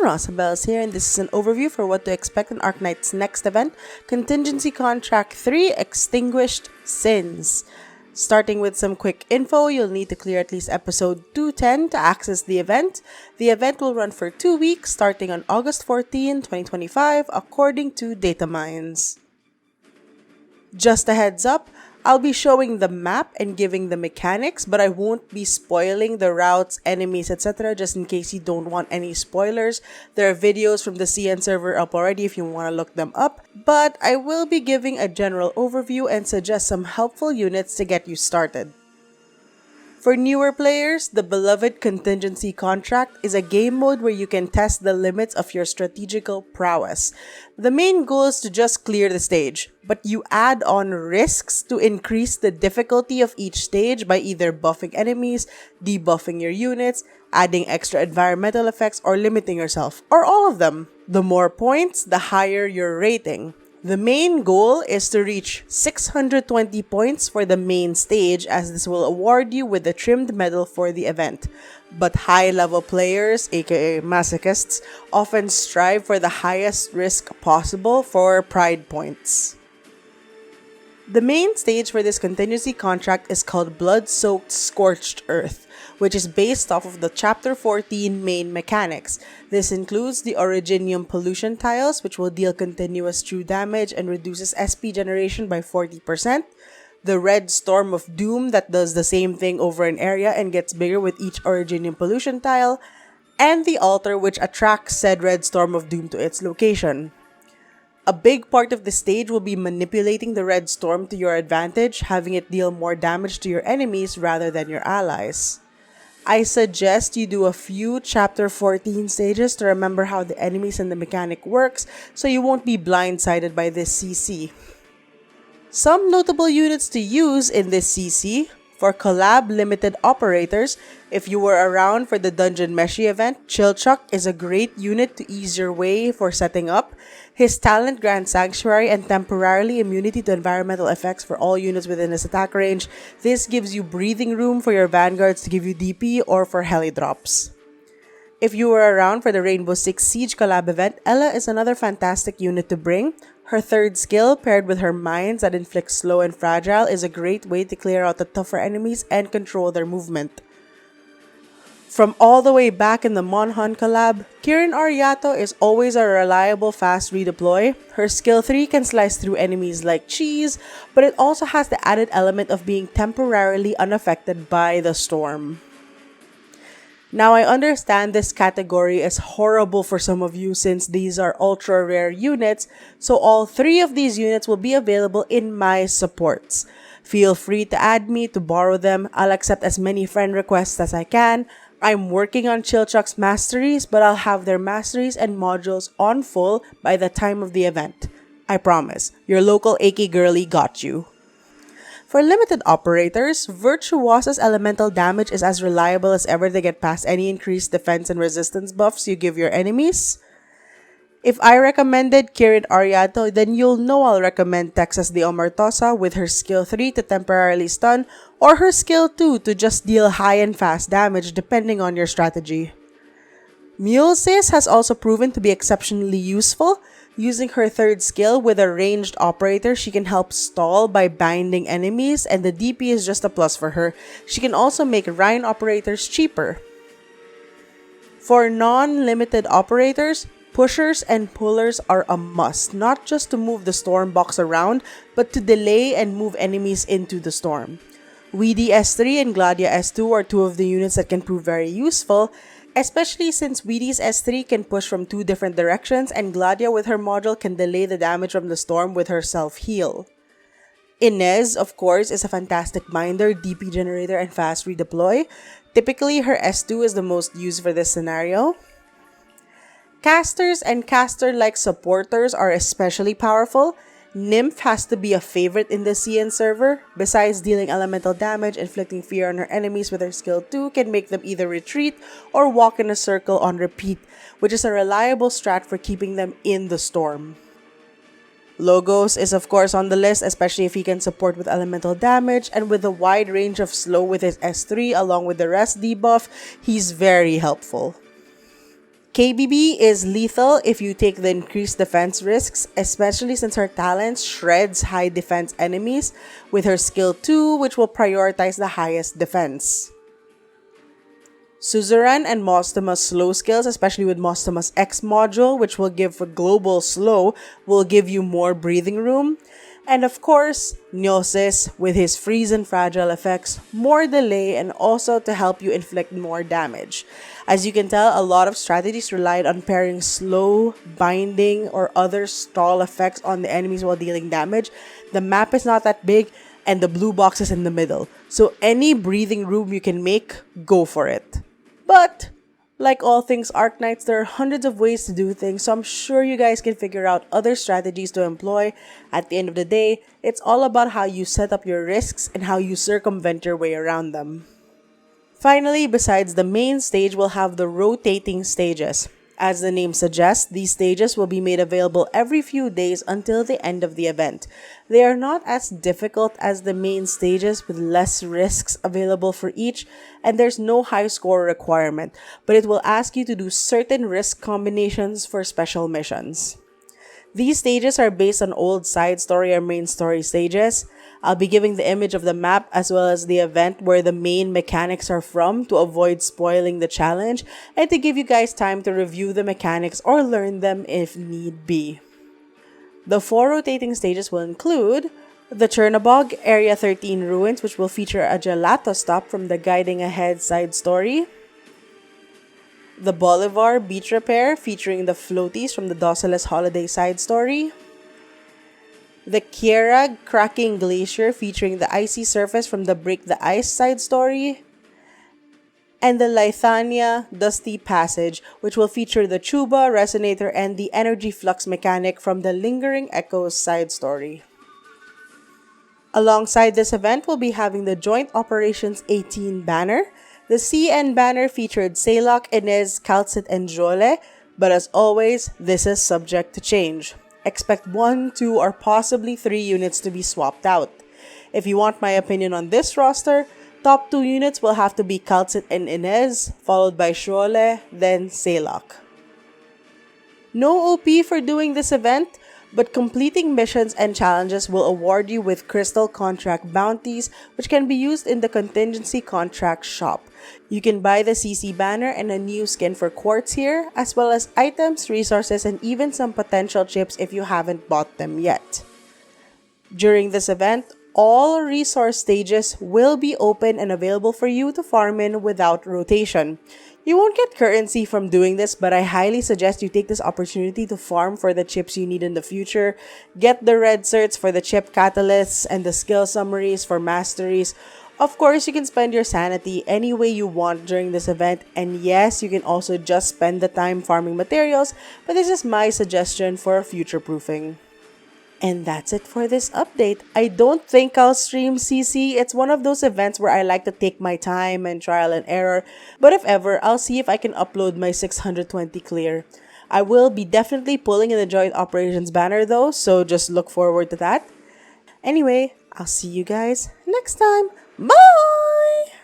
Rosa here, and this is an overview for what to expect in Arknights' next event, Contingency Contract 3 Extinguished Sins. Starting with some quick info, you'll need to clear at least episode 210 to access the event. The event will run for 2 weeks, starting on August 14, 2025, according to data mines. Just a heads up, I'll be showing the map and giving the mechanics, but I won't be spoiling the routes, enemies, etc. just in case you don't want any spoilers. There are videos from the CN server up already if you want to look them up, but I will be giving a general overview and suggest some helpful units to get you started. For newer players, the beloved Contingency Contract is a game mode where you can test the limits of your strategical prowess. The main goal is to just clear the stage, but you add on risks to increase the difficulty of each stage by either buffing enemies, debuffing your units, adding extra environmental effects, or limiting yourself, or all of them. The more points, the higher your rating. The main goal is to reach 620 points for the main stage, as this will award you with the trimmed medal for the event. But high-level players, aka masochists, often strive for the highest risk possible for pride points. The main stage for this contingency contract is called Blood-Soaked Scorched Earth, which is based off of the Chapter 14 main mechanics. This includes the Originium Pollution tiles, which will deal continuous true damage and reduces SP generation by 40%, the Red Storm of Doom that does the same thing over an area and gets bigger with each Originium Pollution tile, and the Altar, which attracts said Red Storm of Doom to its location. A big part of the stage will be manipulating the Red Storm to your advantage, having it deal more damage to your enemies rather than your allies. I suggest you do a few Chapter 14 stages to remember how the enemies and the mechanic works, so you won't be blindsided by this CC. Some notable units to use in this CC. For collab limited operators, if you were around for the Dungeon Meshi event, Chilchuck is a great unit to ease your way for setting up. His talent grants Sanctuary and temporarily immunity to environmental effects for all units within his attack range. This gives you breathing room for your vanguards to give you DP or for heli drops. If you were around for the Rainbow Six Siege collab event, Ella is another fantastic unit to bring. Her third skill, paired with her mines that inflict slow and fragile, is a great way to clear out the tougher enemies and control their movement. From all the way back in the Monhan collab, Kirin Ariato is always a reliable fast redeploy. Her skill 3 can slice through enemies like cheese, but it also has the added element of being temporarily unaffected by the storm. Now, I understand this category is horrible for some of you since these are ultra rare units, so all 3 of these units will be available in my supports. Feel free to add me to borrow them. I'll accept as many friend requests as I can. I'm working on Chilchuck's masteries, but I'll have their masteries and modules on full by the time of the event. I promise. Your local AK girly got you. For limited operators, Virtuosa's elemental damage is as reliable as ever to get past any increased defense and resistance buffs you give your enemies. If I recommended Kirin Ariato, then you'll know I'll recommend Texas de Omertosa with her skill 3 to temporarily stun, or her skill 2 to just deal high and fast damage depending on your strategy. Mulesis has also proven to be exceptionally useful. Using her third skill with a ranged operator, she can help stall by binding enemies, and the DP is just a plus for her. She can also make Rhine operators cheaper. For non-limited operators, pushers and pullers are a must, not just to move the storm box around, but to delay and move enemies into the storm. Weedy S3 and Gladia S2 are 2 of the units that can prove very useful, especially since Weedy's S3 can push from 2 different directions and Gladia with her module can delay the damage from the storm with her self-heal. Inez, of course, is a fantastic binder, DP generator, and fast redeploy. Typically, her S2 is the most used for this scenario. Casters and caster-like supporters are especially powerful. Nymph has to be a favorite in the CN server. Besides dealing elemental damage, inflicting fear on her enemies with her skill 2 can make them either retreat or walk in a circle on repeat, which is a reliable strat for keeping them in the storm. Logos is of course on the list, especially if he can support with elemental damage, and with a wide range of slow with his S3 along with the rest debuff, he's very helpful. KBB is lethal if you take the increased defense risks, especially since her talent shreds high defense enemies with her skill 2, which will prioritize the highest defense. Suzerain and Mostoma's slow skills, especially with Mostoma's X module, which will give for global slow, will give you more breathing room. And of course, Gnosis with his freeze and fragile effects, more delay, and also to help you inflict more damage. As you can tell, a lot of strategies relied on pairing slow, binding, or other stall effects on the enemies while dealing damage. The map is not that big, and the blue box is in the middle. So any breathing room you can make, go for it. But, like all things Arknights, there are hundreds of ways to do things, so I'm sure you guys can figure out other strategies to employ. At the end of the day, it's all about how you set up your risks and how you circumvent your way around them. Finally, besides the main stage, we'll have the rotating stages. As the name suggests, these stages will be made available every few days until the end of the event. They are not as difficult as the main stages with less risks available for each, and there's no high score requirement, but it will ask you to do certain risk combinations for special missions. These stages are based on old side story or main story stages. I'll be giving the image of the map as well as the event where the main mechanics are from to avoid spoiling the challenge and to give you guys time to review the mechanics or learn them if need be. The 4 rotating stages will include the Chernobog Area 13 Ruins, which will feature a gelato stop from the Guiding Ahead side story. The Bolivar Beach Repair featuring the floaties from the Docilis Holiday side story. The Kierag Cracking Glacier featuring the icy surface from the Break the Ice side story. And the Lithania Dusty Passage, which will feature the Chuba Resonator and the Energy Flux mechanic from the Lingering Echoes side story. Alongside this event, we'll be having the Joint Operations 18 banner. The CN banner featured Saylok, Inez, Calcit, and Jole, but as always, this is subject to change. Expect 1, 2, or possibly 3 units to be swapped out. If you want my opinion on this roster, top 2 units will have to be Calcit and Inez, followed by Jole, then Saylok. No OP for doing this event, but completing missions and challenges will award you with crystal contract bounties, which can be used in the Contingency contract shop. You can buy the CC banner and a new skin for quartz here, as well as items, resources, and even some potential chips if you haven't bought them yet. During this event, all resource stages will be open and available for you to farm in without rotation. You won't get currency from doing this, but I highly suggest you take this opportunity to farm for the chips you need in the future. Get the red certs for the chip catalysts and the skill summaries for masteries. Of course, you can spend your sanity any way you want during this event, and yes, you can also just spend the time farming materials, but this is my suggestion for future-proofing. And that's it for this update. I don't think I'll stream CC. It's one of those events where I like to take my time and trial and error. But if ever, I'll see if I can upload my 620 clear. I will be definitely pulling in the Joint Operations banner though, so just look forward to that. Anyway, I'll see you guys next time. Bye!